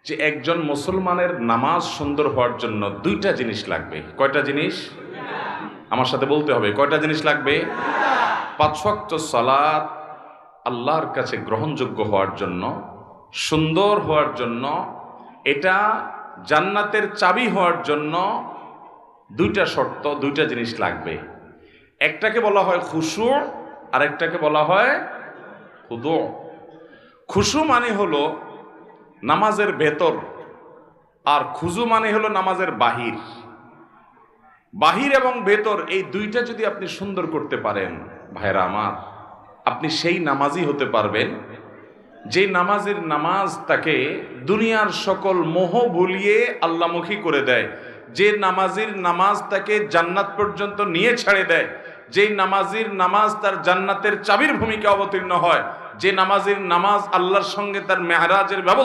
যে একজন মুসলমানের নামাজ সুন্দর হওয়ার জন্য দুইটা জিনিস লাগবে। কয়টা জিনিস? আমার সাথে বলতে হবে, কয়টা জিনিস লাগবে? 5 ওয়াক্ত সালাত আল্লাহর কাছে গ্রহণযোগ্য হওয়ার জন্য, সুন্দর হওয়ার জন্য, এটা জান্নাতের চাবি হওয়ার জন্য দুইটা শর্ত, দুইটা জিনিস লাগবে। একটাকে বলা হয় খুশু, আর একটাকে বলা হয় খুদু। খুশু মানে হলো নামাজের ভেতর, আর খুজু মানে হলো নামাজের বাহির। বাহির এবং ভেতর এই দুইটা যদি আপনি সুন্দর করতে পারেন ভাইরা আমার, আপনি সেই নামাজি হতে পারবেন যে নামাজের নামাজ তাকে দুনিয়ার সকল মোহ ভুলিয়ে আল্লাহমুখী করে দেয়, যে নামাজির নামাজ তাকে জান্নাত পর্যন্ত নিয়ে ছেড়ে দেয়, যে নামাজির নামাজ তার জান্নাতের চাবির ভূমিকা অবতীর্ণ হয়, যে নামাজির নামাজ আল্লাহর সঙ্গে তার মেহরাজের ব্যবস্থা